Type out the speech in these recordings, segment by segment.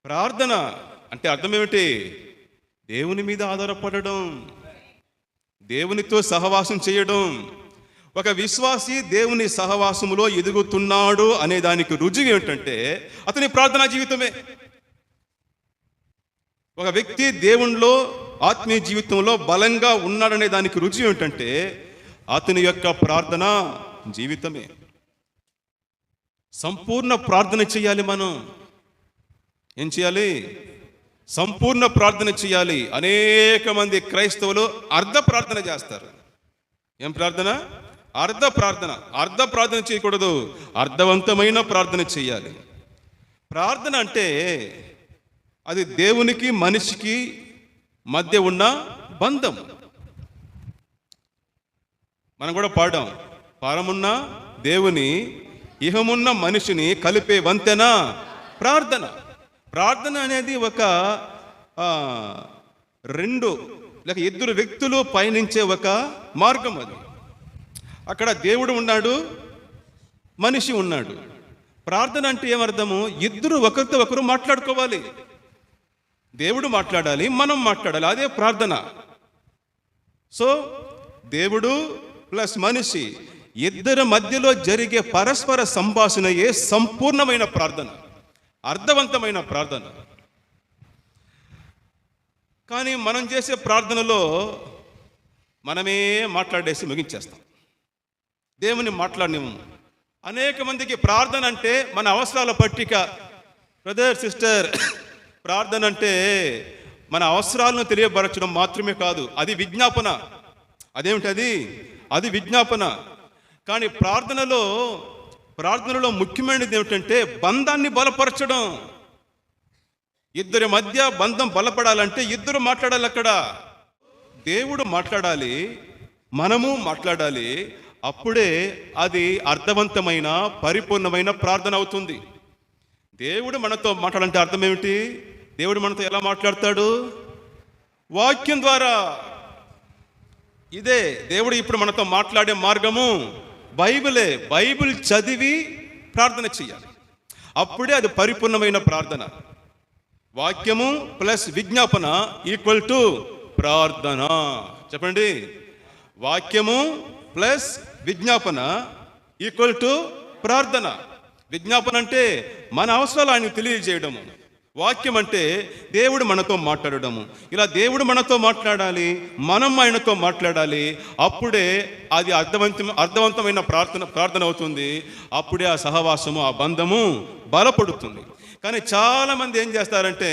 ప్రార్థన అంటే అర్థం ఏమిటి? దేవుని మీద ఆధారపడడం, దేవునితో సహవాసం చేయడం. ఒక విశ్వాసి దేవుని సహవాసములో ఎదుగుతున్నాడు అనే దానికి రుజువు ఏమిటంటే అతని ప్రార్థనా జీవితమే. ఒక వ్యక్తి దేవునిలో ఆత్మీయ జీవితంలో బలంగా ఉన్నాడనే దానికి రుజువు ఏమిటంటే అతని యొక్క ప్రార్థన జీవితమే. సంపూర్ణ ప్రార్థన చేయాలి. మనం ఏం చేయాలి? సంపూర్ణ ప్రార్థన చేయాలి. అనేక మంది క్రైస్తవులు అర్ధ ప్రార్థన చేస్తారు. ఏం ప్రార్థన? అర్ధ ప్రార్థన. అర్ధ ప్రార్థన చేయకూడదు, అర్థవంతమైన ప్రార్థన చేయాలి. ప్రార్థన అంటే అది దేవునికి మనిషికి మధ్య ఉన్న బంధం. మనం కూడా పాడాం, పరమున్న దేవుని ఇహమున్న మనిషిని కలిపే వంతెన ప్రార్థన. ప్రార్థన అనేది ఒక రెండు లేక ఇద్దరు వ్యక్తులు పయనించే ఒక మార్గం. అది అక్కడ దేవుడు ఉన్నాడు, మనిషి ఉన్నాడు. ప్రార్థన అంటే ఏమర్థము? ఇద్దరు ఒకరితో ఒకరు మాట్లాడుకోవాలి. దేవుడు మాట్లాడాలి, మనం మాట్లాడాలి, అదే ప్రార్థన. సో దేవుడు ప్లస్ మనిషి ఇద్దరి మధ్యలో జరిగే పరస్పర సంభాషణయే సంపూర్ణమైన ప్రార్థన, అర్థవంతమైన ప్రార్థన. కానీ మనం చేసే ప్రార్థనలో మనమే మాట్లాడేసి ముగించేస్తాం, దేవుని మాట్లాడినాము. అనేక మందికి ప్రార్థన అంటే మన అవసరాల పట్టిక. బ్రదర్, సిస్టర్, ప్రార్థన అంటే మన అవసరాలను తెలియపరచడం మాత్రమే కాదు, అది విజ్ఞాపన. అదేమిటది? అది విజ్ఞాపన. కానీ ప్రార్థనలో ముఖ్యమైనది ఏమిటంటే బంధాన్ని బలపరచడం. ఇద్దరి మధ్య బంధం బలపడాలంటే ఇద్దరు మాట్లాడాలి. అక్కడ దేవుడు మాట్లాడాలి, మనము మాట్లాడాలి. అప్పుడే అది అర్థవంతమైన పరిపూర్ణమైన ప్రార్థన అవుతుంది. దేవుడు మనతో మాట్లాడాలంటే అర్థం ఏమిటి? దేవుడు మనతో ఎలా మాట్లాడతాడు? వాక్యం ద్వారా. ఇదే దేవుడు ఇప్పుడు మనతో మాట్లాడే మార్గము బైబిలే. బైబిల్ చదివి ప్రార్థన చేయాలి, అప్పుడే అది పరిపూర్ణమైన ప్రార్థన. వాక్యము ప్లస్ విజ్ఞాపన ఈక్వల్ టు ప్రార్థన. చెప్పండి, వాక్యము ప్లస్ విజ్ఞాపన ఈక్వల్ టు ప్రార్థన. విజ్ఞాపన అంటే మన అవసరాలు ఆయనకు తెలియజేయడము. వాక్యం అంటే దేవుడు మనతో మాట్లాడడము. ఇలా దేవుడు మనతో మాట్లాడాలి, మనం ఆయనతో మాట్లాడాలి. అప్పుడే అది అర్థవంతమైన ప్రార్థన అవుతుంది. అప్పుడే ఆ సహవాసము, ఆ బంధము బలపడుతుంది. కానీ చాలామంది ఏం చేస్తారంటే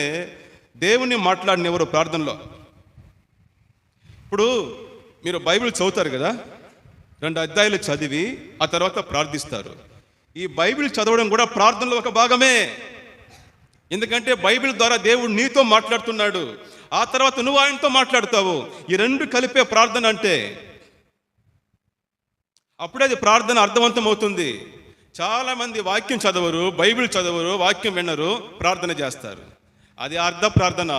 దేవుణ్ణి మాట్లాడినెవరు ప్రార్థనలో. ఇప్పుడు మీరు బైబిల్ చదువుతారు కదా, 2 అధ్యాయాలు చదివి ఆ తర్వాత ప్రార్థిస్తారు. ఈ బైబిల్ చదవడం కూడా ప్రార్థనలో ఒక భాగమే. ఎందుకంటే బైబిల్ ద్వారా దేవుడు నీతో మాట్లాడుతున్నాడు, ఆ తర్వాత నువ్వు ఆయనతో మాట్లాడుతావు. ఈ రెండు కలిపే ప్రార్థన అంటే అప్పుడే అది ప్రార్థన అర్థవంతం అవుతుంది. చాలామంది వాక్యం చదవరు, బైబిల్ చదవరు, వాక్యం వినరు, ప్రార్థన చేస్తారు. అది అర్ధ ప్రార్థన.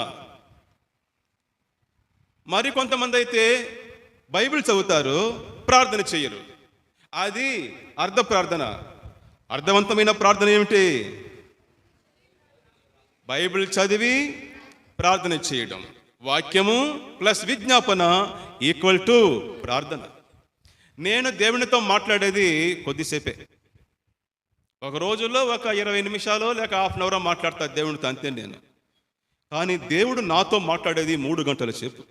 మరి కొంతమంది అయితే బైబిల్ చదువుతారు, ప్రార్థన చేయరు. అది అర్ధ ప్రార్థన. అర్థవంతమైన ప్రార్థన ఏమిటి? బైబిల్ చదివి ప్రార్థన చేయడం. వాక్యము ప్లస్ విజ్ఞాపన ఈక్వల్ టు ప్రార్థన. నేను దేవునితో మాట్లాడేది కొద్దిసేపే. ఒక రోజుల్లో ఒక 20 నిమిషాలు లేక హాఫ్ అన్ అవర్ మాట్లాడతాను దేవునితో, అంతే నేను. కానీ దేవుడు నాతో మాట్లాడేది 3 గంటల సేపు.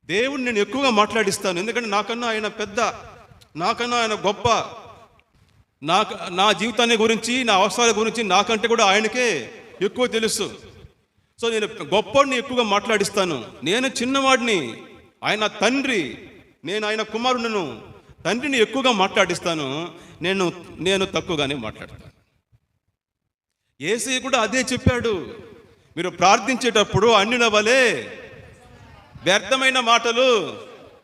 దేవుడు నేను ఎక్కువగా మాట్లాడిస్తాను, ఎందుకంటే నాకన్నా ఆయన పెద్ద, నాకన్నా ఆయన గొప్ప. నా జీవితాన్ని గురించి, నా అవసరాల గురించి నాకంటే కూడా ఆయనకే ఎక్కువ తెలుసు. సో నేను గొప్పవాడిని ఎక్కువగా మాట్లాడిస్తాను. నేను చిన్నవాడిని, ఆయన తండ్రి, నేను ఆయన కుమారుడును. తండ్రిని ఎక్కువగా మాట్లాడిస్తాను, నేను తక్కువగానే మాట్లాడతాను. యేసయ్య కూడా అదే చెప్పాడు. మీరు ప్రార్థించేటప్పుడు అన్యుల వలె వ్యర్థమైన మాటలు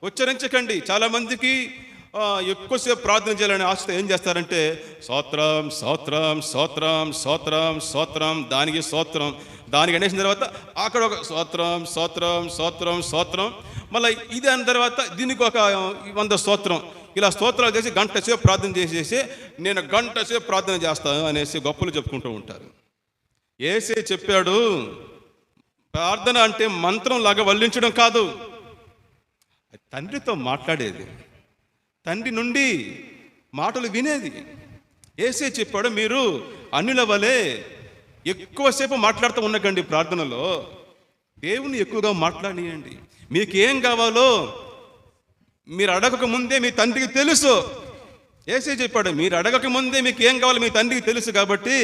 ఉచ్చరించకండి. చాలామందికి ఎక్కువసేపు ప్రార్థన చేయాలని ఆశతో ఏం చేస్తారంటే స్తోత్రం స్తోత్రం స్తోత్రం స్తోత్రం స్తోత్రం దానికి స్తోత్రం, దానికి అనేసిన తర్వాత అక్కడ ఒక స్తోత్రం స్తోత్రం స్తోత్రం స్తోత్రం, మళ్ళీ ఇది అయిన తర్వాత దీనికి ఒక 100 స్తోత్రం, ఇలా స్తోత్రాలు చేసి గంట సేపు ప్రార్థన చేసేసి నేను గంట సేపు ప్రార్థన చేస్తాను అనేసి గొప్పలు చెప్పుకుంటూ ఉంటారు. యేసే చెప్పాడు, ప్రార్థన అంటే మంత్రం లాగా వల్లించడం కాదు, తండ్రితో మాట్లాడేది, తండ్రి నుండి మాటలు వినేది. యేసే చెప్పాడు, మీరు అన్యుల వలె ఎక్కువసేపు మాట్లాడుతూ ఉండకండి, ప్రార్థనలో దేవుని ఎక్కువగా మాట్లాడియండి. మీకేం కావాలో మీరు అడగక ముందే మీ తండ్రికి తెలుసు. యేసే చెప్పాడు, మీరు అడగక ముందే మీకు ఏం కావాలో మీ తండ్రికి తెలుసు, కాబట్టి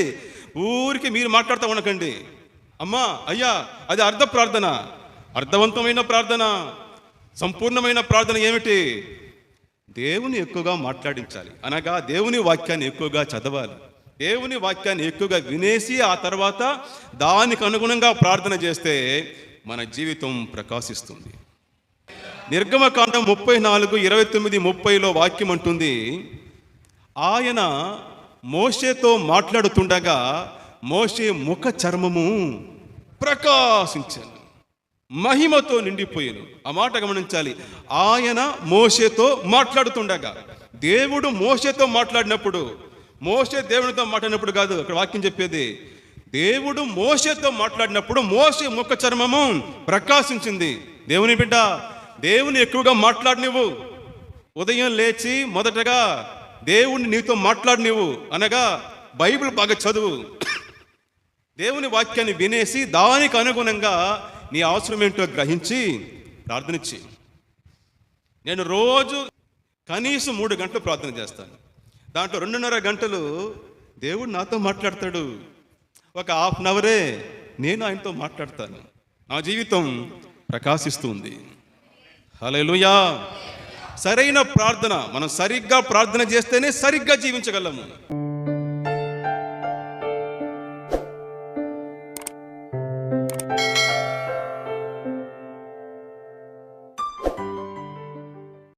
ఊరికి మీరు మాట్లాడుతూ ఉండకండి. అమ్మా అయ్యా, అది అర్థ ప్రార్థన, అర్థవంతమైన ప్రార్థన, సంపూర్ణమైన ప్రార్థన ఏమిటి? దేవుని ఎక్కువగా మాట్లాడించాలి, అనగా దేవుని వాక్యాన్ని ఎక్కువగా చదవాలి, దేవుని వాక్యాన్ని ఎక్కువగా వినేసి ఆ తర్వాత దానికి అనుగుణంగా ప్రార్థన చేస్తే మన జీవితం ప్రకాశిస్తుంది. నిర్గమకాండం 34:29-30 వాక్యం అంటుంది, ఆయన మోషేతో మాట్లాడుతుండగా మోషే ముఖ చర్మము ప్రకాశించాను, మహిమతో నిండిపోయాను. ఆ మాట గమనించాలి. ఆయన మోషేతో మాట్లాడుతుండగా, దేవుడు మోషేతో మాట్లాడినప్పుడు, మోషే దేవునితో మాట్లాడినప్పుడు కాదు అక్కడ వాక్యం చెప్పేది. దేవుడు మోషేతో మాట్లాడినప్పుడు మోషే ముఖ చర్మము ప్రకాశించింది. దేవుని బిడ్డ, దేవుని ఎక్కువగా మాట్లాడినివ్వు. ఉదయం లేచి మొదటగా దేవుణ్ణి నీతో మాట్లాడినివ్వు, అనగా బైబిల్ బాగా చదువు, దేవుని వాక్యాన్ని వినేసి దానికి అనుగుణంగా నీ అవసరం ఏంటో గ్రహించి ప్రార్థనిచ్చి. నేను రోజు కనీసం 3 గంటలు ప్రార్థన చేస్తాను. దాంట్లో 2.5 గంటలు దేవుడు నాతో మాట్లాడతాడు, ఒక ½ అన్ అవరే నేను ఆయనతో మాట్లాడతాను. నా జీవితం ప్రకాశిస్తుంది. హల్లెలూయా. సరైన ప్రార్థన, మనం సరిగ్గా ప్రార్థన చేస్తేనే సరిగ్గా జీవించగలము.